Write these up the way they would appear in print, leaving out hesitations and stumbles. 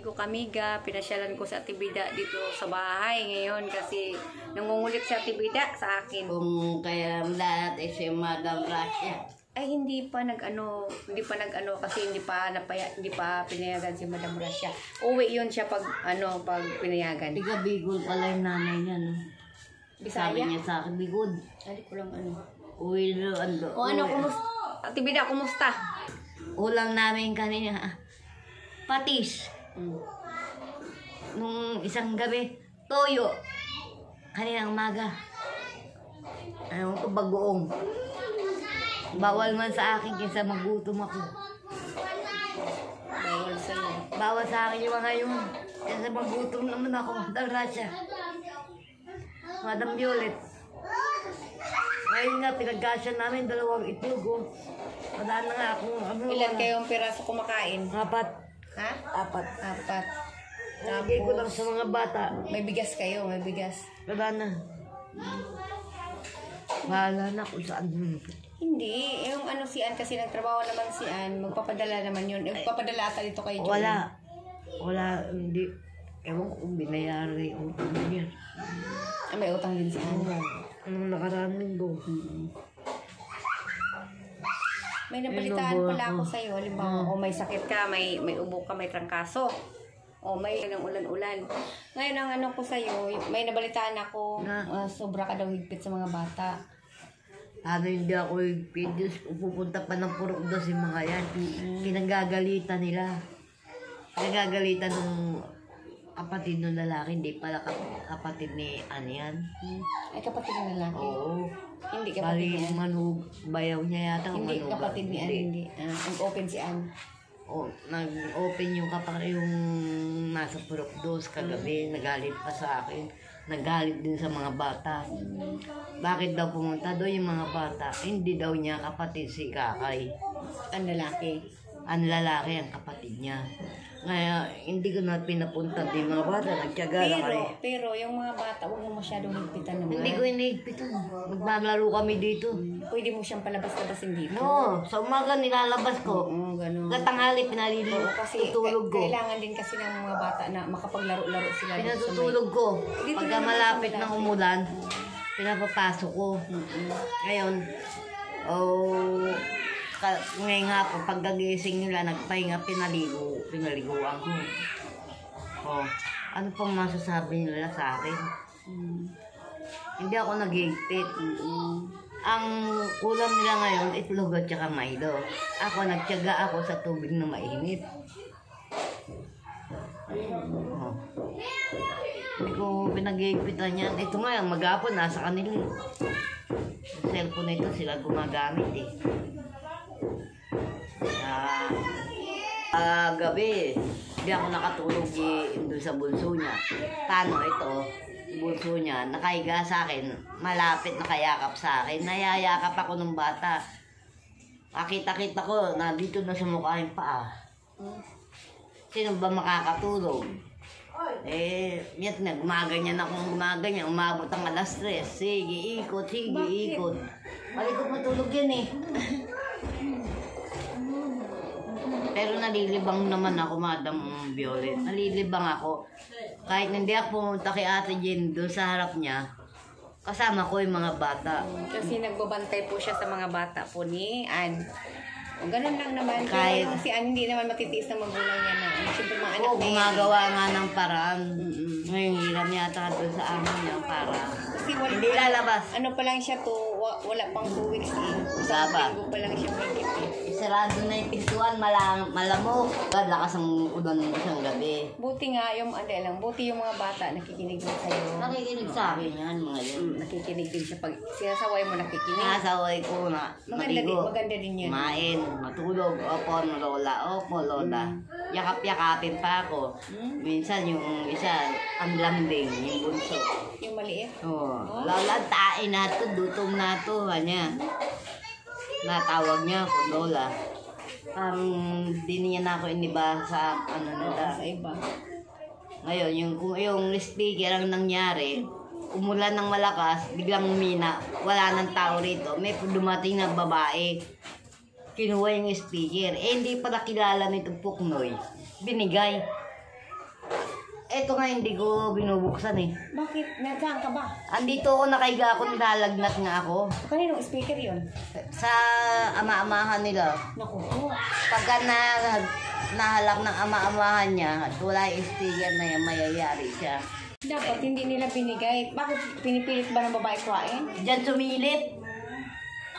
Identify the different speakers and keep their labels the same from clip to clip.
Speaker 1: amigo Kamiga. Pinasyalan ko sa Tibida dito sa bahay ngayon kasi nangungulit sa Tibida sa akin.
Speaker 2: Kung kaya lahat ay si Madam Russia.
Speaker 1: Ay hindi pa nag-ano kasi hindi pa pinayagan si Madam Russia. Uwi 'yun siya pag pinayagan.
Speaker 2: Tiga Bigol pala yung nanay niya, no?
Speaker 1: Bisaya.
Speaker 2: Sabi niya sa akin, Bigol.
Speaker 1: Hindi ko lang ano.
Speaker 2: Uwi na,
Speaker 1: Kumusta? Tibida, kumusta?
Speaker 2: Ulang namin kanina, patis. Nung isang gabi, toyo. Kaninang umaga. Ano ito, bagoong. Bawal man sa akin kaysa magutom ako.
Speaker 1: Bawal sa'yo.
Speaker 2: Bawal sa akin yung mga yun. Kaysa magutom naman ako, Madam Russia. Madam Violet. Ngayon nga, pinagkasya namin 2 itlog, oh. Wala na nga ako.
Speaker 1: Ilan kayong piraso kumakain?
Speaker 2: 4.
Speaker 1: Ha? 4.
Speaker 2: Nagay ko lang sa mga bata.
Speaker 1: May bigas kayo, may bigas.
Speaker 2: Wala na. Wala na kung saan.
Speaker 1: Hindi, yung si Ann kasi nagtrabaho naman si Ann, magpapadala naman yun. Magpapadala ata dito kay John.
Speaker 2: Wala, hindi. Ewan ko kung binayaran yung utang niya.
Speaker 1: May utang din si Ann.
Speaker 2: Anong nakaraan linggo?
Speaker 1: May nabalitaan pala ako sa'yo. Halimbawa, may sakit ka, may ubo ka, may trangkaso. May ulan-ulan. Ngayon ang ko sa'yo, may nabalitaan ako, sobra ka daw higpit sa mga bata.
Speaker 2: Hindi ako higpit. Diyos, pupunta pa ng purok daw si mga yan. Pinagagalitan nila. Pinagagalitan ng kapatid ng lalaki. Hindi pala kapatid ni Ann yan.
Speaker 1: Ay, kapatid ng lalaki?
Speaker 2: Oo.
Speaker 1: Hindi kapatid ni Ann?
Speaker 2: Manug, bayaw niya yata.
Speaker 1: Hindi kapatid ni Ann, hindi. Nag-open si Ann.
Speaker 2: Nag-open yung yung nasa purok dos kagabi. Nagalit pa sa akin. Nagalit din sa mga bata. Bakit daw pumunta doon yung mga bata? Hindi daw niya kapatid si Kakay.
Speaker 1: Ang lalaki?
Speaker 2: Ang lalaki ang kapatid niya. Kaya hindi ko na pinapunta din mga bata. Nagtyaga na kayo.
Speaker 1: Pero yung mga bata, huwag mo masyadong higpitan naman.
Speaker 2: Hindi ko hinihigpitan. Maglalaro kami dito.
Speaker 1: Pwede mo siyang palabas-labasin dito.
Speaker 2: No, sa umaga nilalabas ko.
Speaker 1: Ganun.
Speaker 2: Katanghali pinaliligo.
Speaker 1: Kasi
Speaker 2: tutulog ko.
Speaker 1: kailangan din kasi ng mga bata na makapaglaro-laro sila.
Speaker 2: Pinatutulog ko. Pagka malapit ng umulan, pinapapasok ko. Ngayon, ngayon nga po, pagkagising nila, nagpahinga, pinaliguan ko. Ano pang masasabi nila sa akin? Hindi ako nag-higpit. Ang ulam nila ngayon, itlog at saka Milo. Ako, nagtyaga ako sa tubig na mainit. Hindi ko pinag-higpitan yan. Ito nga, maghapon, nasa kanila. Sa cellphone na ito, sila gumagamit eh. Gabi, hindi ako nakatulog doon sa bulso niya. Tano ito, bulso niya, nakahiga sa akin, malapit nakayakap sa akin, nayayakap ako ng bata. Makita-kita ko, na dito na sa mukha yung paa. Sino ba makakatulog? Yat na, gumaganyan akong gumaganyan, umabot ang 3:00. Sige, ikot. Malikot matulog yan eh. Pero nalilibang naman ako, Madam Violet. Nalilibang ako. Kahit hindi ako pumunta kay Ate Jen doon sa harap niya, kasama ko yung mga bata.
Speaker 1: Kasi nagbabantay po siya sa mga bata po ni Ann. Ganun lang naman.
Speaker 2: Kahit
Speaker 1: si Ann hindi naman matitiis na magulang niya na. Siyempre mga anak niya.
Speaker 2: Gumagawa nga ng paraan. Ngayon, hiram yata doon sa amin niya para hindi lalabas.
Speaker 1: Ano pa lang siya to, wala pang 2 weeks eh. Isang linggo pa lang siya may
Speaker 2: Sarado na yung pintuan, malamok. Lakas ang ulan ng isang gabi.
Speaker 1: Buti nga yung, buti yung mga bata nakikinig din sa'yo.
Speaker 2: Nakikinig sa akin yan, mga yun.
Speaker 1: Nakikinig din siya pag sinasaway mo nakikinig.
Speaker 2: Sinasaway ko na
Speaker 1: maganda din yun.
Speaker 2: Kumain, matulog, opo, lola, opo, lola. Yakap-yakapin pa ako. Minsan yung isa, ang lambing, yung bunso.
Speaker 1: Yung maliit?
Speaker 2: Lola, tain na to, dutom na to, kanya. Natawag niya ako, lola. Di niya na ako iniba sa nila.
Speaker 1: Sa iba.
Speaker 2: Ngayon, yung speaker ang nangyari, umulan ng malakas, biglang umina, wala nang tao rito. May dumating na babae, kinuha yung speaker. Hindi pala kilala nitong Puknoy. Binigay. eto nga hindi ko binubuksan eh.
Speaker 1: Bakit? Nasaan ka ba?
Speaker 2: Andito ako nakahiga ako, nilalagnat nga ako.
Speaker 1: Kaninong speaker yun?
Speaker 2: Sa ama-amahan nila.
Speaker 1: Naku.
Speaker 2: Pagka nahalak ng ama-amahan niya at wala yung speaker na yan, mayayari siya.
Speaker 1: Dapat hindi nila binigay. Bakit pinipilit ba ng babae kuhain?
Speaker 2: Diyan sumilip.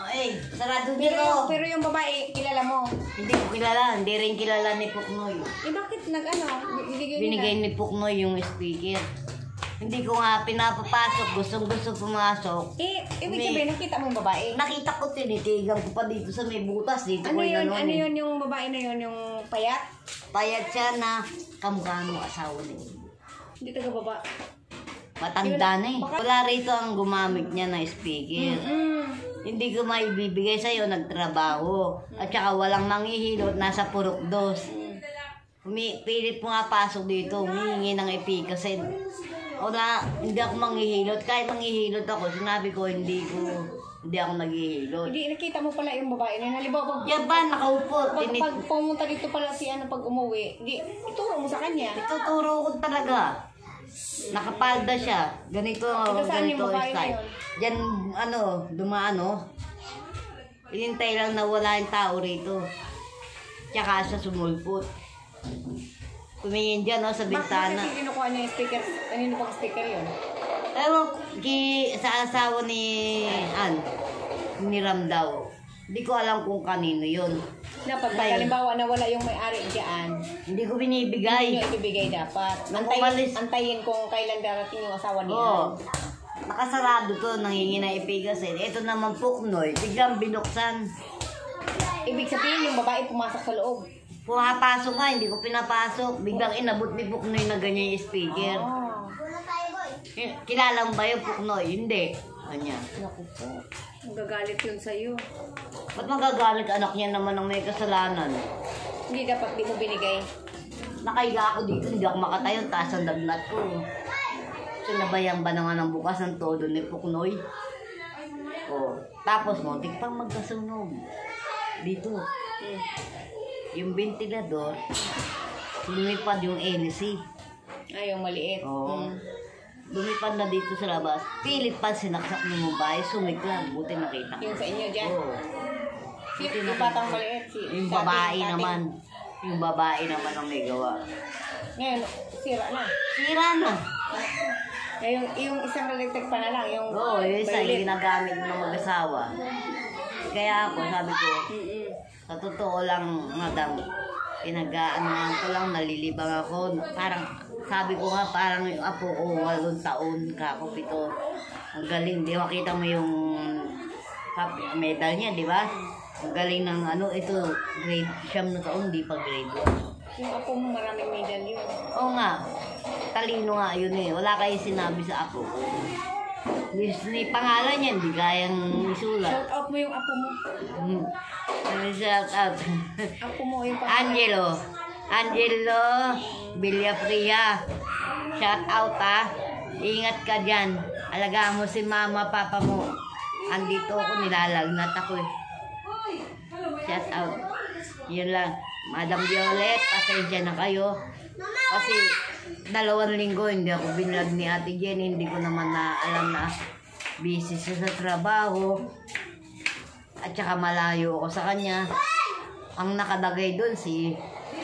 Speaker 2: Ay, sarado dito.
Speaker 1: Pero yung babae, kilala mo.
Speaker 2: Hindi ko kilala, hindi rin kilala ni Puknoy.
Speaker 1: Bakit
Speaker 2: Binigay ni Puknoy yung speaker. Hindi ko nga pinapapasok, gustong-gusto pumasok.
Speaker 1: Ibig sabihin, nakita mo yung babae?
Speaker 2: Nakita ko, tinitigan ko pa dito sa may butas. Dito
Speaker 1: Ano
Speaker 2: ko
Speaker 1: yun?
Speaker 2: ano
Speaker 1: Yun yung babae na yun? Yung payat?
Speaker 2: Payat siya na kamukha mo asawa niya.
Speaker 1: Hindi taga baba.
Speaker 2: Matanda na eh. Wala rito ang gumamit niya na speaker. Hindi ko maibibigay sa'yo, nagtrabaho. At saka walang manghihilot, nasa Purok 2. Pilit mo nga pasok dito, humihingi ng epikasin. Hindi ako manghihilot. Kahit manghihilot ako, sinabi ko hindi ako naghihilot.
Speaker 1: Hindi, nakita mo pala yung babae na halimbawa.
Speaker 2: Yan ba, nakaupo.
Speaker 1: Pag pumunta dito pala si pag umuwi, ituro mo sa kanya.
Speaker 2: Ituturo ko talaga. Nakapalda siya. Ganito
Speaker 1: yung babae na
Speaker 2: style.
Speaker 1: yun?
Speaker 2: Diyan, dumaan, Inintay lang na wala yung tao rito. Tsaka siya sumulpot. Tumingin dyan, sa bintana.
Speaker 1: Bakit kinukuha niya yung speaker? Kanino pang speaker yun?
Speaker 2: Ewan, sa asawa ni ni Ram daw. Hindi ko alam kung kanino yun.
Speaker 1: Dapat, halimbawa na wala yung may-ari dyan,
Speaker 2: hindi ko
Speaker 1: hindi
Speaker 2: binibigay.
Speaker 1: nyo ibibigay dapat. Antayin kung kailan darating yung asawa niya.
Speaker 2: Oo. Nakasarado to, nangingi na ipikasin. Ito naman Puknoy, biglang binuksan.
Speaker 1: Ibig sabihin yung babae pumasok sa loob.
Speaker 2: Pumapasok nga, hindi ko pinapasok. Biglang inabot ni Puknoy na ganyan yung speaker. Kilala mo ba yung Puknoy? Hindi. Kanya.
Speaker 1: Naku po. Magagalit yun sa'yo.
Speaker 2: Ba't magagalit anak niya naman ang may kasalanan?
Speaker 1: Hindi dapat di mo binigay.
Speaker 2: Nakahiga ako dito, hindi ako makatayo, taas ang dagnat ko. Sinabayan ba naman ang bukas ng todo ni Puknoy? Tapos muntik pang magkasunog. Dito. Yung ventilador, lumipad yung LC.
Speaker 1: Yung maliit.
Speaker 2: Lumipad na dito sa labas. Pilit pa sinaksak ng mabay, sumiklang. Buti nakita ko.
Speaker 1: Yung sa inyo dyan?
Speaker 2: Buti
Speaker 1: Yung batang maliit.
Speaker 2: Yung babae naman. Yung babae naman ang may gawa.
Speaker 1: Ngayon, sira na.
Speaker 2: Sira na.
Speaker 1: Yung isang electric pa na lang. Yung
Speaker 2: yung isa yung ginagamit ng mag-asawa. Kaya ako, sabi ko, sa totoo lang, madam, pinag-aanoan ko lang, nalilibang ako. Parang, sabi ko nga, parang yung apo ko, 8 taon, kako 7. Ang galing, di ba? Kita mo yung medal niya, di ba? Ang galing ng ito, grade 9 na taon, di pa grade 1.
Speaker 1: Yung apo mo, maraming medal yun.
Speaker 2: Oo nga, talino nga yun eh. Wala kayo sinabi sa apo ko. Ni pangalan niya, hindi kayang isulat.
Speaker 1: Shout out mo yung apo mo.
Speaker 2: Shout out.
Speaker 1: Apo mo yung pangalan.
Speaker 2: Angelo Villafria. Shout out Ingat ka dyan. Alagaan mo si mama, papa mo. Andito ako, nilalagnat ako eh. Shout out. Yun lang. Madam Violet, pasensya na kayo. Kasi 2 linggo hindi ako binlag ni Ate Jenny. Hindi ko naman na alam na busy siya sa trabaho. At saka malayo ako sa kanya. Ang nakadagay doon si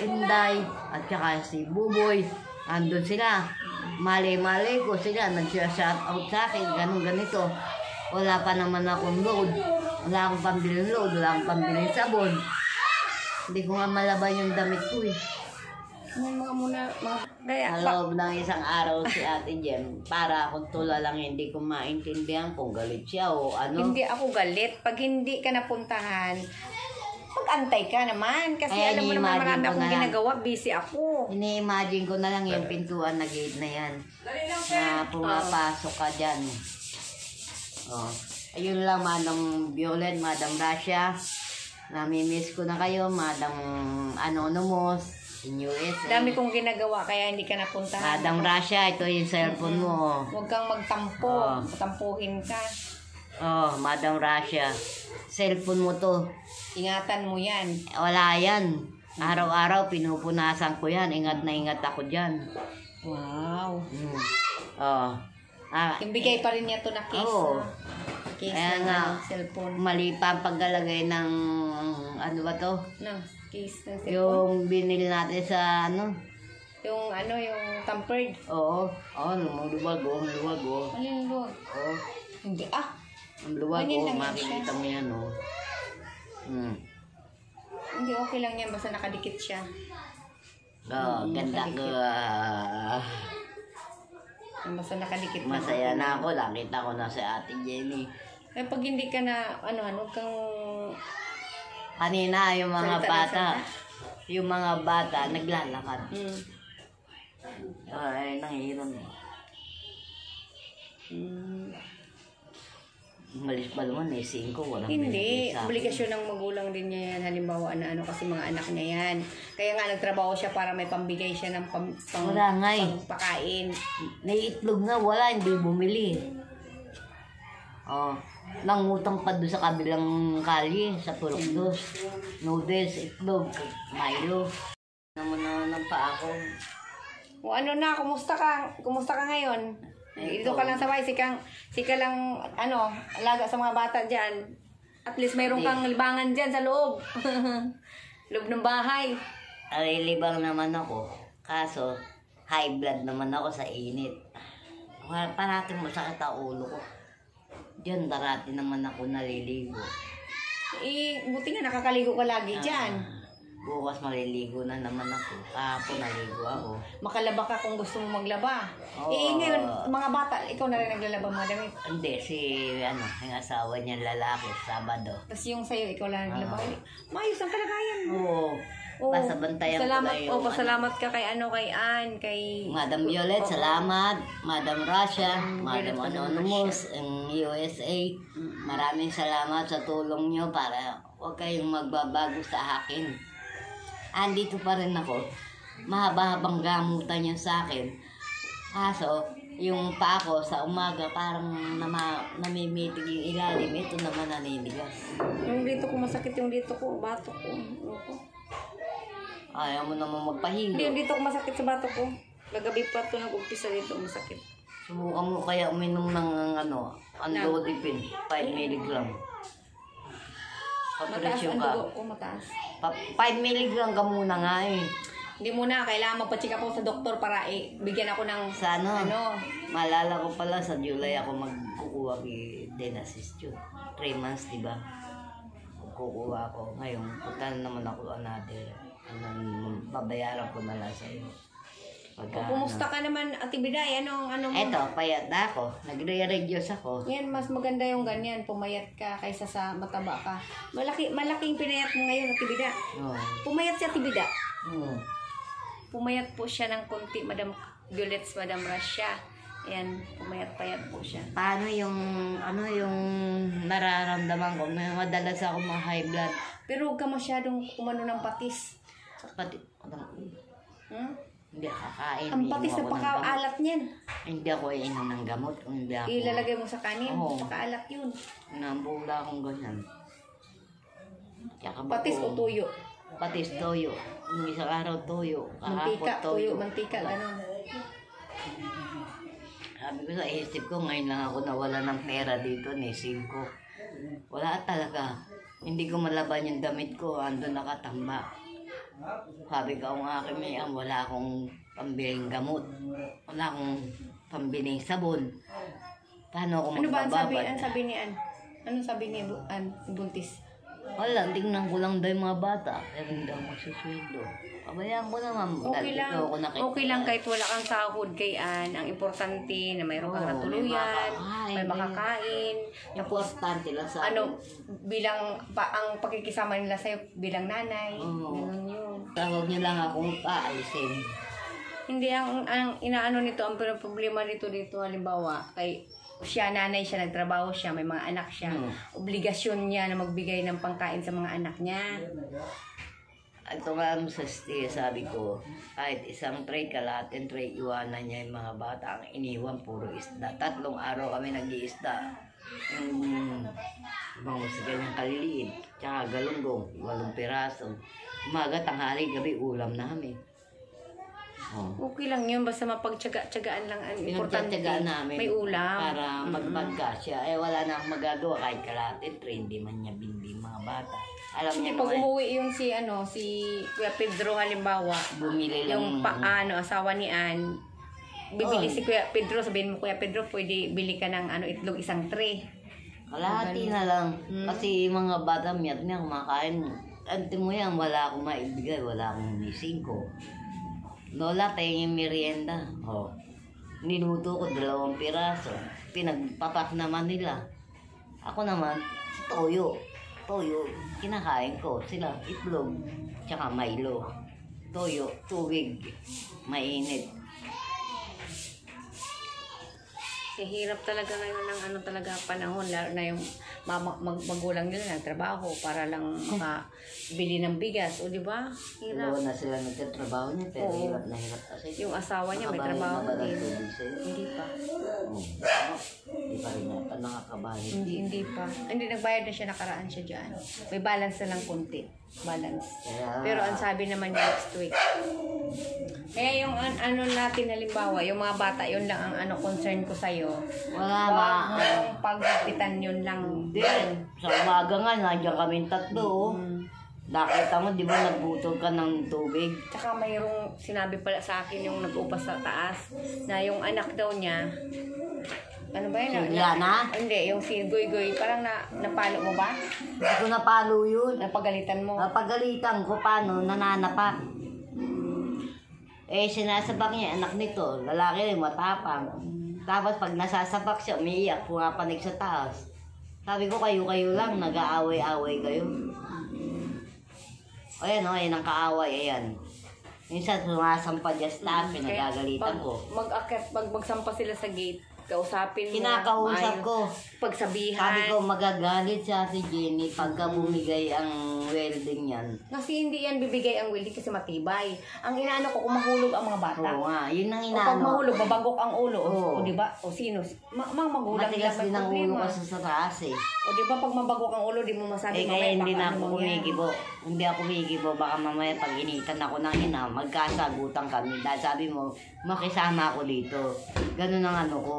Speaker 2: Inday at saka si Buboy. Andun sila. Malay-malay ko sila. Nag-shout out sa akin. Ganito. Wala pa naman akong load. Wala akong pambiling load. Wala akong pambiling sabon. Hindi ko nga malaban yung damit ko eh. Sa loob ng isang araw si Ate Jem, para akong lang hindi ko maintindihan kung galit siya o ano.
Speaker 1: Hindi ako galit. Pag hindi ka napuntahan, mag-antay ka naman. Kasi alam mo naman marami akong ginagawa. Busy ako.
Speaker 2: Ini-imagine ko na lang yung pintuan na gate na yan. Na pumapasok ka dyan. Ayun lang, Madam Violet, Madam Rasha. Namimiss ko na kayo, Madam Anonymous in USA.
Speaker 1: Dami kong ginagawa, kaya hindi ka napuntahan.
Speaker 2: Madam Rasha, ito yung cellphone mo.
Speaker 1: Huwag kang magtampo. Tampuhin ka.
Speaker 2: Madam Rasha. Cellphone mo to.
Speaker 1: Ingatan mo yan.
Speaker 2: Wala yan. Araw-araw pinupunasan ko yan. Ingat na ingat ako dyan.
Speaker 1: Wow.
Speaker 2: Oh.
Speaker 1: Yung bigay pa rin niya to na case.
Speaker 2: Oo.
Speaker 1: Case
Speaker 2: Kaya
Speaker 1: ng
Speaker 2: nga,
Speaker 1: cellphone.
Speaker 2: mali pa ang paglalagay ng, ano ba to?
Speaker 1: No, case ng cellphone.
Speaker 2: Yung binili natin sa,
Speaker 1: Yung tampered.
Speaker 2: Oo. Luwag, luwag.
Speaker 1: Ano yung luwag?
Speaker 2: Oo.
Speaker 1: Hindi,
Speaker 2: Ang luwag,
Speaker 1: ganyan lang yan
Speaker 2: makikita
Speaker 1: siya.
Speaker 2: mo yan,
Speaker 1: Hindi, okay lang yan. Basta nakadikit siya.
Speaker 2: Ganda ko.
Speaker 1: Basta nakadikit
Speaker 2: Masaya na ako. Nakita ko na si Ate Jenny.
Speaker 1: Eh, pag hindi ka na, huwag kang...
Speaker 2: Kanina, yung mga
Speaker 1: Salita na
Speaker 2: bata. Yung mga bata, naglalakad. Ay, nangihiram. Malis pa naman, 5, walang
Speaker 1: Hindi,
Speaker 2: binigay sa akin.
Speaker 1: obligasyon ng magulang din niya yan. Halimbawa na kasi mga anak niya yan. Kaya nga nagtrabaho siya para may pambigay siya ng
Speaker 2: Wala nga eh.
Speaker 1: pagpakain.
Speaker 2: Naiitlog nga, wala, hindi bumili. Nangutang pa doon sa kabilang kalye, sa Purok Dos. Noodles, itlog, Milo. Naman ng pa ako.
Speaker 1: O ano na, kumusta ka? Kumusta ka ngayon? Dito ka lang sa bahay, sika lang, alaga sa mga bata dyan. At least mayroon kang libangan dyan sa loob. Loob ng bahay.
Speaker 2: Alilibang naman ako. Kaso, high blood naman ako sa init. Parating masakit ang ulo ko. Diyan, darati naman ako naliligo.
Speaker 1: Buti nga nakakaligo ka lagi dyan.
Speaker 2: Bukas maliligo na naman ako. Kahapon naligo ako.
Speaker 1: Makalaba ka kung gusto mo maglaba. Ngayon, mga bata, ikaw na rin naglalaba mga damit.
Speaker 2: Hindi, yung asawa niya lalaki, Sabado.
Speaker 1: Tapos yung sa'yo, ikaw lang naglaba. Maayos ang kalagayan mo.
Speaker 2: Oo. Basta bantayan ko na yung...
Speaker 1: Pasalamat ka kay Ann, kay...
Speaker 2: Madam Violet, salamat. Madam Russia, Madam Anonymous, ang USA. Maraming salamat sa tulong nyo para huwag kayong magbabago sa akin. Andito pa rin ako. Mahaba-habang gamutan niya sa akin. Kaso, yung pa ako sa umaga parang namimitig yung ilalim. Ito naman naninigas.
Speaker 1: Yung dito ko masakit, yung dito ko, batok ko.
Speaker 2: Ayaw mo naman magpahinga.
Speaker 1: Hindi, yung dito ko masakit sa batok ko. Gagabi pa ito nag-umpisa dito, masakit.
Speaker 2: Subukan mo kaya uminom ng Androdipin, 5 mg.
Speaker 1: Mataas ang dugo ko, mataas.
Speaker 2: 5 mg ka muna nga eh.
Speaker 1: Hindi muna, kailangan magpa-check ako sa doktor para bigyan ako ng...
Speaker 2: Sa maalala ko pala sa July ako magkukuha kay Denasys yun. 3 months, diba? Kukuha ako. Ngayon, punta naman ako another. Babayaran ko na lang sa'yo.
Speaker 1: Kumusta ka naman, Ate Biday? Ano mo?
Speaker 2: Eto, payat na ako. Nagre-reduce ako.
Speaker 1: Yan, mas maganda yung ganyan. Pumayat ka kaysa sa mataba ka. Malaking pinayat mo ngayon, Ate Bida. Pumayat si Ate Bida. Pumayat po siya ng konti, Madam Violets, Madam Russia. Yan, pumayat-payat po siya.
Speaker 2: Paano yung nararamdaman ko? Madalas ako mga high blood.
Speaker 1: Pero huwag ka masyadong kumano ng patis.
Speaker 2: Hindi kakain.
Speaker 1: Ang patis na paka-alat niyan.
Speaker 2: Hindi ako iinom ng gamot. Hindi ako.
Speaker 1: Ilalagay mo sa kanin, paka-alat yun.
Speaker 2: Nambula akong ganyan.
Speaker 1: Patis o tuyo?
Speaker 2: Patis, toyo. Yung isang araw, toyo.
Speaker 1: Mantika, tuyo, mantika, gano'n.
Speaker 2: Sabi ko sa isip ko, ngayon lang ako nawala ng pera dito, nisip ko. Wala talaga. Hindi ko malaban yung damit ko, ando nakatamba. Sabi ko, ang aking mayan, wala akong pambiling gamot. Wala akong pambiling sabon. Paano ako magbababad?
Speaker 1: Ano sabi ni Ann? Anong sabi ni Buntis?
Speaker 2: Wala, tingnan ko lang daw yung mga bata. Pero hindi ako magsusweldo. Pabayaan ko naman.
Speaker 1: Okay lang kahit wala kang sahod kay Ann. Ang importante na mayroon kang katuluyan, may makakain.
Speaker 2: Importante lang sa
Speaker 1: ang pakikisama nila sa'yo bilang nanay. Ganun yun.
Speaker 2: Tawag niyo lang akong paalisin.
Speaker 1: Hindi, ang inaano nito, ang problema dito, halimbawa, kay siya, nanay siya, nagtrabaho siya, may mga anak siya. Obligasyon niya na magbigay ng pangkain sa mga anak niya.
Speaker 2: Ito nga sa stay, sabi ko, kahit isang tray, kalahating tray, iwanan niya yung mga bata. Ang iniwan, puro isda. 3 araw kami nag-iisda. Mga sa ganyang kaliliit. Tsaka galunggong, 8 piraso. Umaga, tanghali, gabi, ulam namin.
Speaker 1: Okay lang yun, basta mapagtyaga-tyagaan lang ang importante.
Speaker 2: Pinagtyagaan namin.
Speaker 1: May ulam.
Speaker 2: Para magpagkasya. Wala na akong magagawa kahit kalahati. Hindi man niya bindi mga bata. Alam
Speaker 1: Hindi,
Speaker 2: niya
Speaker 1: pag umuwi yung si Kuya Pedro halimbawa,
Speaker 2: bumili lang.
Speaker 1: yung asawa ni Ann, bibili si Kuya Pedro, sabihin mo, Kuya Pedro, pwede bili ka ng itlog isang tray.
Speaker 2: Kalahati na lang. Kasi mga bata miyat niya kumakain. Ante mo yan, wala akong maibigay. Wala akong nisingko. Lola, tayo yung merienda. Niluto ko 2 piraso. Pinagpapak naman nila. Ako naman, toyo. Toyo, kinakain ko. Sila, itlog, tsaka Milo. Toyo, tubig, mainit.
Speaker 1: Hirap talaga ngayon ng talaga panahon, lalo na yung magulang nila nagtrabaho para lang makabili ng bigas, o di ba? Hirap.
Speaker 2: Dalawa na sila nagtatrabaho niya, pero hirap na hirap kasi.
Speaker 1: Yung asawa niya may trabaho din. Hindi pa.
Speaker 2: Hindi pa rin yata nakakabahin.
Speaker 1: Hindi pa. Hindi, nagbayad na siya, nakaraan siya dyan. May balance na lang konti. Balance. Pero ang sabi naman niya next week. Kaya yung natin halimbawa, yung mga bata, yun lang ang concern ko sa'yo.
Speaker 2: Wala
Speaker 1: Yung pagpitan yun lang.
Speaker 2: Hindi. Sa umaga nga, nandiyan kaming 3. Nakita mo, di ba nagbutol ka ng tubig?
Speaker 1: Tsaka mayroong sinabi pala sa akin yung nag-upas sa taas, na yung anak daw niya, ano ba yun?
Speaker 2: Juliana?
Speaker 1: Hindi, yung si Goy Goy, parang napalo mo ba?
Speaker 2: Hindi ko napalo yun.
Speaker 1: Napagalitan mo?
Speaker 2: Napagalitan ko, paano? Nananapak. Sinasapak niya, anak nito, lalaki rin, matapang. Tapos pag nasasapak siya, umiiyak, pumapanig sa taas. Sabi ko, kayo lang, nag-aaway-aaway kayo. Ayan ayan ang kaaway, ayan. Minsan sumasampa dyan sa taas, pinagagalitan ko.
Speaker 1: Magsampa sila sa gate, kausapin mo.
Speaker 2: Kinakausap ko.
Speaker 1: Pagsabihan.
Speaker 2: Sabi ko, magagalit siya si Jenny pagka bumigay ang welding yan.
Speaker 1: Kasi hindi yan bibigay ang welding kasi matibay. Ang inaano ko, kung mahulog ang mga bata.
Speaker 2: Oo nga, yun ang
Speaker 1: O pag
Speaker 2: inaano.
Speaker 1: mahulog, babagok ang ulo.
Speaker 2: Oo.
Speaker 1: O diba? O sino? Mga magulang
Speaker 2: Matigas
Speaker 1: may
Speaker 2: din ang ulo
Speaker 1: problema.
Speaker 2: kasi sa taas eh.
Speaker 1: O diba pag mabagok ang ulo, di mo masabi
Speaker 2: Kaya hindi na
Speaker 1: baka
Speaker 2: ako
Speaker 1: ano mangyari.
Speaker 2: kumikibo. Hindi ako kumikibo. Baka mamaya pag initan ako ng ina, magkasagutan kami. Dahil sabi mo, makisama ako dito. Ganun ang ano ko.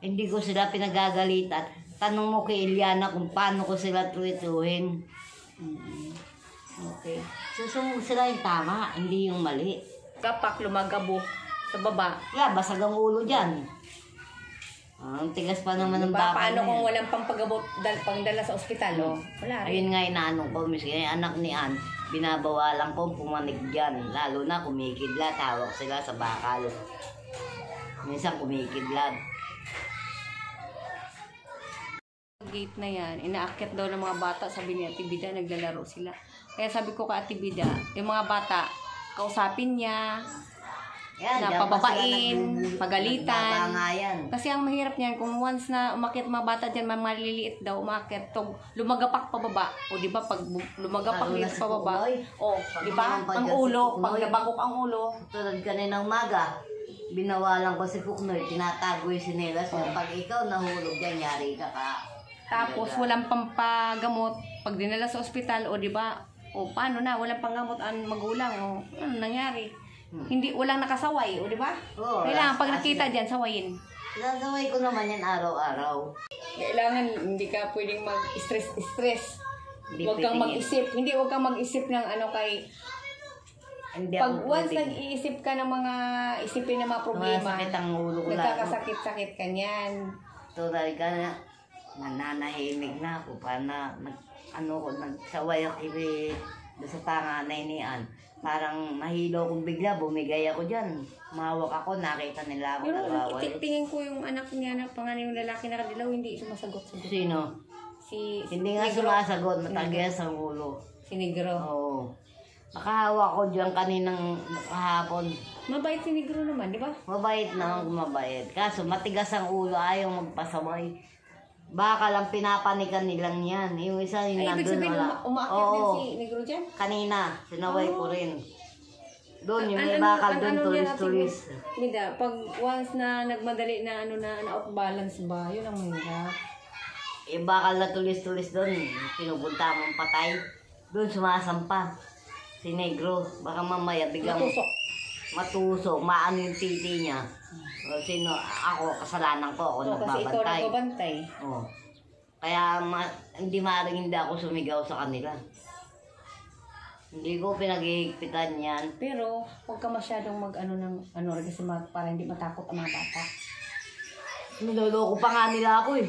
Speaker 2: Hindi ko sila pinagagalitan. Tanong mo kay Eliana kung paano ko sila tuwituhin.
Speaker 1: Okay.
Speaker 2: Susunod sila yung tama, hindi yung mali.
Speaker 1: Kapak, lumagabo sa baba.
Speaker 2: Kaya basag ang ulo dyan. Ang tigas pa naman ng
Speaker 1: Diba?
Speaker 2: baka
Speaker 1: Paano
Speaker 2: na
Speaker 1: kung
Speaker 2: yan.
Speaker 1: walang pampagabot, pangdala sa ospital, o? Wala rin.
Speaker 2: Ayun nga inaanong ko, miskin yung anak ni Ann, binabawalan ko pumanig dyan. Lalo na kumikidlat, tawag sila sa bakal. Minsan kumikidlat.
Speaker 1: Gate na yan, inaakyat daw ng mga bata, sabi ni Ate Bida, naglalaro sila. Kaya sabi ko kay Ate Bida, yung mga bata, kausapin niya,
Speaker 2: Yan,
Speaker 1: na
Speaker 2: dyan pa
Speaker 1: pababain,
Speaker 2: sila
Speaker 1: pagalitan.
Speaker 2: nagbabangayan.
Speaker 1: Kasi ang mahirap niyan, kung once na umakyat mga bata dyan, maliliit daw, umakyat, lumagapak pababa. O di ba pag lumagapak
Speaker 2: Lalo na
Speaker 1: dito
Speaker 2: sa
Speaker 1: pababa,
Speaker 2: Punoy.
Speaker 1: o di ba,
Speaker 2: Pag
Speaker 1: ang
Speaker 2: naman pa dyan
Speaker 1: ulo,
Speaker 2: sa
Speaker 1: pag
Speaker 2: Punoy.
Speaker 1: nabagok ang ulo,
Speaker 2: Tulad kaninang umaga, binawalan ko si Puknoy, tinatago yung sinelas niya. Pag ikaw nahulog dyan, yari ka ka.
Speaker 1: tapos walang pampagamot, pag dinala sa ospital, o di ba, o paano na, walang panggamot ang magulang, o ano nangyari? Hindi, walang nakasaway, o di ba?
Speaker 2: Oo,
Speaker 1: Kailangan pag
Speaker 2: as-
Speaker 1: nakita dyan, sawayin.
Speaker 2: Sinasaway ko naman yan araw-araw.
Speaker 1: Kailangan hindi ka pwedeng mag-stress.
Speaker 2: Hindi
Speaker 1: Huwag kang
Speaker 2: pwedeng
Speaker 1: mag-isip. Hindi, huwag kang mag-isip ng kay...
Speaker 2: Hindi
Speaker 1: Pag
Speaker 2: ako
Speaker 1: once
Speaker 2: pwedeng.
Speaker 1: nag-iisip ka ng mga isipin ng mga problema,
Speaker 2: Sumasakit ang ulo ko lalo.
Speaker 1: nagkakasakit-sakit ka niyan.
Speaker 2: Tulad ka na, nananahimik na ako. Nagsaway ako doon sa panganay ni Ann. Parang nahilo kong bigla, bumigay ako dyan. Mahawak ako, nakita nila ako
Speaker 1: Pero
Speaker 2: nagwaway.
Speaker 1: tingin ko yung anak niya na panganay yung lalaki na kadilaw, hindi sumasagot.
Speaker 2: Sino?
Speaker 1: Si
Speaker 2: Hindi nga
Speaker 1: Negro.
Speaker 2: sumasagot, matagyas ang ulo.
Speaker 1: Si Negro.
Speaker 2: Oo. Nakahawak ko dyan kaninang kahapon.
Speaker 1: Mabait si Negro naman, di ba?
Speaker 2: Mabait naman kung mabait. Kaso matigas ang ulo, ayaw magpasaway. Baka lang pinapanikan nilang yan. Yung isa yung
Speaker 1: Ay, ibig
Speaker 2: nandun
Speaker 1: sabihin,
Speaker 2: wala.
Speaker 1: umaakyat din
Speaker 2: Oo.
Speaker 1: si Negro dyan?
Speaker 2: Kanina, sinaway ko rin. Doon, yung may
Speaker 1: Ano-
Speaker 2: bakal
Speaker 1: ano-
Speaker 2: doon,
Speaker 1: ano yan,
Speaker 2: tulis-tulis.
Speaker 1: Nida, pag once na nagmadali na na off balance ba, yun ang mahirap.
Speaker 2: Yung bakal na tulis-tulis doon, pinupunta mong patay. Doon sumasampa. Si Negro, baka mamaya biglang...
Speaker 1: Matusok.
Speaker 2: matuso, maano yung titi niya. O, sino, ako, kasalanan ko, ako
Speaker 1: Kasi ikaw
Speaker 2: nagbabantay.
Speaker 1: nagbabantay.
Speaker 2: Oo. Kaya hindi maaaring hindi ako sumigaw sa kanila. Hindi ko pinag-iigpitan yan.
Speaker 1: Pero, huwag ka masyadong mag-ano ng ano kasi para hindi matakot ang mga bata.
Speaker 2: Niloloko pa nga nila ako eh.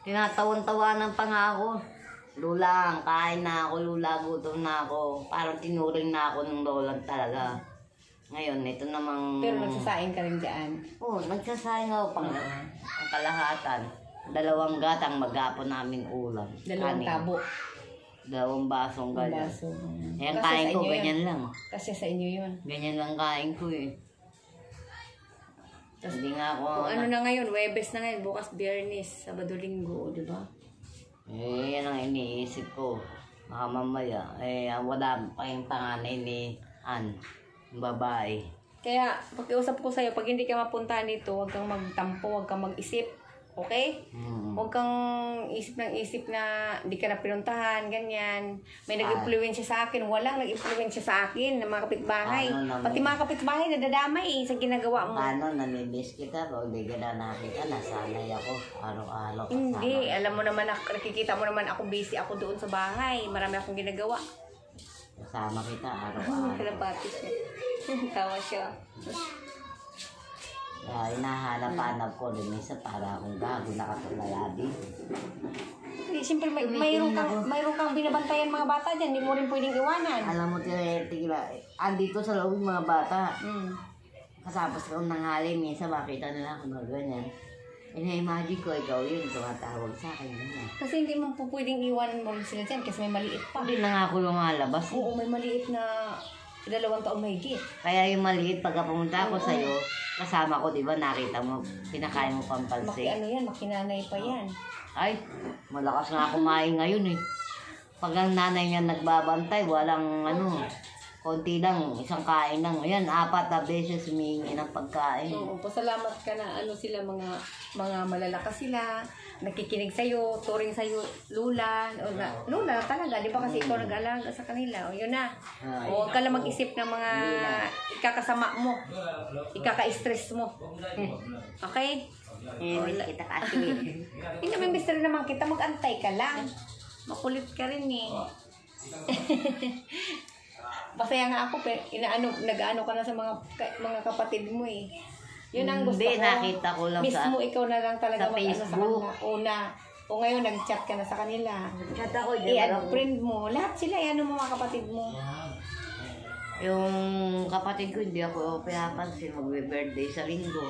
Speaker 2: Tinatawan-tawanan pa nga ako. Lula, kain na ako, lula, gutom na ako. Parang tinuring na ako ng lolang talaga. Ngayon, ito namang...
Speaker 1: Pero nagsasaing ka rin dyan.
Speaker 2: Oo, nagsasayang ako pang ang kalahatan. 2 gatang maghapon namin ulam.
Speaker 1: 2
Speaker 2: Kanin.
Speaker 1: tabo.
Speaker 2: 2 basong ganyan.
Speaker 1: Baso.
Speaker 2: Ayan,
Speaker 1: Kasi
Speaker 2: kain
Speaker 1: sa
Speaker 2: ko,
Speaker 1: inyo
Speaker 2: ganyan
Speaker 1: yun.
Speaker 2: lang.
Speaker 1: Kasi sa inyo yun.
Speaker 2: Ganyan lang kain ko eh. Hindi nga ako...
Speaker 1: Kung ano na ngayon, Webes na ngayon, bukas Biyernes, Sabado, Linggo, di ba?
Speaker 2: Eh, yan ang iniisip ko. Baka mamaya, wala pa yung panganay ni Ann, yung babae.
Speaker 1: Kaya, pakiusap ko sa'yo, pag hindi ka mapunta dito, huwag kang magtampo, huwag kang mag-isip. Okay? Huwag kang isip ng isip na hindi ka na pinuntahan, ganyan. May nag-influensya sa akin. Walang nag-influensya sa akin ng mga kapitbahay. Pati mga kapitbahay nadadamay sa ginagawa mo.
Speaker 2: Paano, namimiss kita, pag di ka na nakita, nasanay ako, araw-araw.
Speaker 1: Hindi, alam mo naman, nakikita mo naman ako busy ako doon sa bahay. Marami akong ginagawa.
Speaker 2: Kasama kita, araw-araw.
Speaker 1: Kalabati siya. Tawa siya.
Speaker 2: Kaya hinahanap-hanap ko rin minsan para akong gago nakatulayabi.
Speaker 1: Hindi, siyempre mayroon kang binabantayan mga bata dyan. Hindi mo rin pwedeng iwanan.
Speaker 2: Alam mo, tigla, andito sa loob yung mga bata. Kasapos ko nanghali, minsan makita nila ako na ganyan. Ina-imagine ko, ikaw yun, tumatawag sa akin.
Speaker 1: Kasi hindi mo po pwedeng iwanan mo rin sila dyan kasi may maliit pa.
Speaker 2: Hindi na nga ako lumalabas.
Speaker 1: Oo, may maliit na 2 taon mahigit.
Speaker 2: Kaya yung maliit, pagka pumunta ako sa'yo, kasama ko, di ba, nakita mo, pinakain mo pampansi.
Speaker 1: Ano yan, makinanay pa yan.
Speaker 2: Ay, malakas nga kumain ngayon eh. Pag ang nanay niya nagbabantay, walang konti lang, isang kain lang. Ayan, 4 na beses humingi ng pagkain.
Speaker 1: Oo, pasalamat ka na sila mga malalakas sila, nakikinig sa'yo, turing sa'yo, lula, lula talaga, di ba kasi ikaw nag-alaga sa kanila, o yun na. O huwag ka lang mag-isip ng mga ikakasama mo, ikaka-stress mo. Okay?
Speaker 2: Kita kasi.
Speaker 1: Hindi naman mister naman kita, mag-antay ka lang. Makulit ka rin eh. Masaya nga ako, pero nag-ano ka na sa mga kapatid mo eh. Yun ang gusto ko.
Speaker 2: Hindi, nakita ko lang
Speaker 1: mismo ikaw na lang talaga
Speaker 2: sa Facebook.
Speaker 1: Sa kanila. O ngayon, nag-chat ka na sa kanila.
Speaker 2: Chat ako,
Speaker 1: I-add friend mo. Lahat sila, ano mo mga kapatid mo.
Speaker 2: Yung kapatid ko, hindi ako pinapansin, magbe-birthday sa linggo.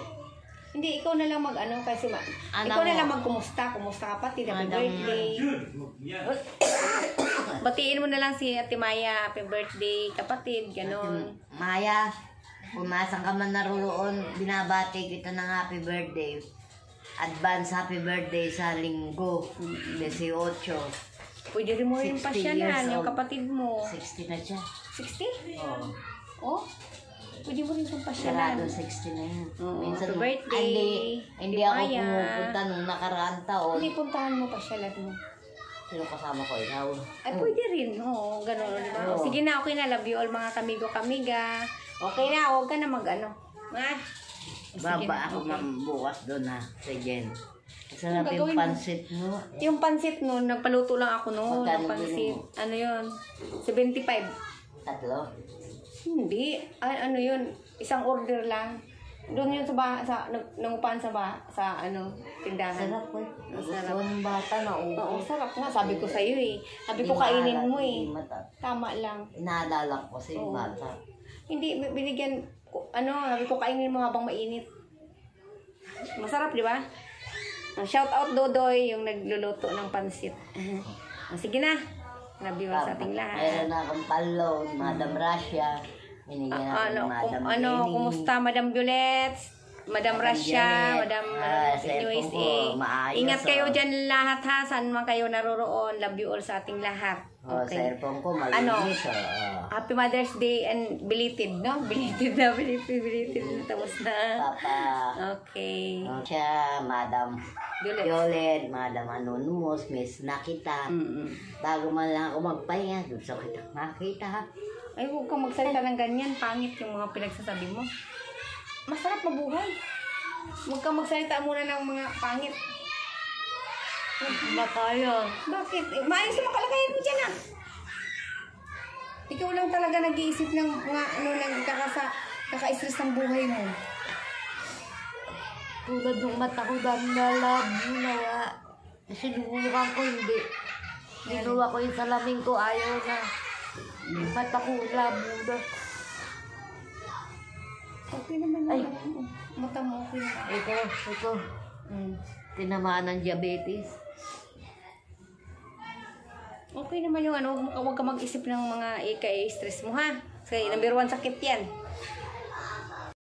Speaker 1: Hindi, ikaw na lang kasi ikaw na lang magkumusta. Kumusta kapatid, happy birthday. Batiin mo na lang si Ate Maya, happy birthday, kapatid, ganon.
Speaker 2: Maya, kung nasan ka man naroon, binabati kita ng happy birthday. Advance happy birthday sa linggo, 18.
Speaker 1: Pwede rin mo rin
Speaker 2: 60
Speaker 1: pasyalan
Speaker 2: years
Speaker 1: yung
Speaker 2: old.
Speaker 1: kapatid mo.
Speaker 2: 60 na siya.
Speaker 1: 60?
Speaker 2: Oo.
Speaker 1: Oh? Pwede mo rin itong pasyalan.
Speaker 2: Sarado 60 na yun.
Speaker 1: Oo,
Speaker 2: Minsan,
Speaker 1: happy birthday,
Speaker 2: hindi ako
Speaker 1: Maya.
Speaker 2: pumupunta nung nakaraan taon.
Speaker 1: Hindi, puntahan mo pasyalan mo.
Speaker 2: Sino kasama ko, ikaw?
Speaker 1: Ay, pwede rin. Oo, gano'n, di ba?
Speaker 2: Oo.
Speaker 1: Sige na, okay na. Love you all mga kamigo-kamiga. Okay na, huwag ka na mag-ano. Ha? Sige
Speaker 2: Baba
Speaker 1: na,
Speaker 2: ako
Speaker 1: okay.
Speaker 2: ma'am bukas doon ha, sa Jen. Sarap
Speaker 1: Ano
Speaker 2: yung
Speaker 1: gagawin mo?
Speaker 2: pansit mo.
Speaker 1: Yung pansit noon, nagpaluto lang ako noon.
Speaker 2: Magkano
Speaker 1: Ng pansit.
Speaker 2: bilhin mo?
Speaker 1: Ano yun? 75.
Speaker 2: 3.
Speaker 1: Hindi. Ay, ano yun? Isang order lang. Doon yun nangupahan sa tindahan.
Speaker 2: Sarap ko.
Speaker 1: Sarap.
Speaker 2: Gusto ng bata na
Speaker 1: Oo, sarap nga. Sabi ko sa'yo eh. Sabi ko kainin mo eh.
Speaker 2: Mata.
Speaker 1: Tama lang.
Speaker 2: Inaalala ko kasi yung
Speaker 1: Oo.
Speaker 2: bata.
Speaker 1: Hindi, binigyan, sabi ko kainin mo habang mainit. Masarap, di ba? Shout out Dodoy, yung nagluluto ng pansit. Sige na. Love you all sa ating lahat.
Speaker 2: Meron na akong palon, Madam Russia. Binigyan ako ng Madam Jenny.
Speaker 1: Kumusta Madam Violet? Madam Russia,
Speaker 2: Janet.
Speaker 1: Madam
Speaker 2: Cellphone
Speaker 1: USA.
Speaker 2: ko, maayos,
Speaker 1: Ingat kayo
Speaker 2: oh.
Speaker 1: dyan lahat ha. Saan man kayo naroroon. Love you all sa ating lahat.
Speaker 2: Oh,
Speaker 1: Okay.
Speaker 2: cellphone ko, malinis.
Speaker 1: Happy Mother's Day and belated, no? Belated na. Tapos na.
Speaker 2: Papa.
Speaker 1: Okay.
Speaker 2: Siya, Madam
Speaker 1: Violet.
Speaker 2: Violet, Madam Anonymous, Miss Nakita. Bago man lang ako magpahinga, doon sa kita makita.
Speaker 1: Ay, huwag kang magsalita ng ganyan. Pangit yung mga pinagsasabi mo. Masarap mabuhay. Huwag kang magsalita muna ng mga pangit.
Speaker 2: Ba tayo?
Speaker 1: Bakit? Maayos naman kalagayan mo dyan, ah. Ikaw lang talaga nag-iisip ng mga kaka-stress ng buhay mo.
Speaker 2: Tulad ng mata ko dahil nalabo nawa. Sinubukan ko hindi. Ginawa ko yung salamin ko, ayaw na. Mata ko labo na.
Speaker 1: Okay naman
Speaker 2: Ay.
Speaker 1: yung mata mo. Okay naman.
Speaker 2: Ito. Tinamaan ng diabetes.
Speaker 1: Okay naman yung huwag ka mag-isip ng mga ika-stress mo, ha? Kasi number 1 sakit yan.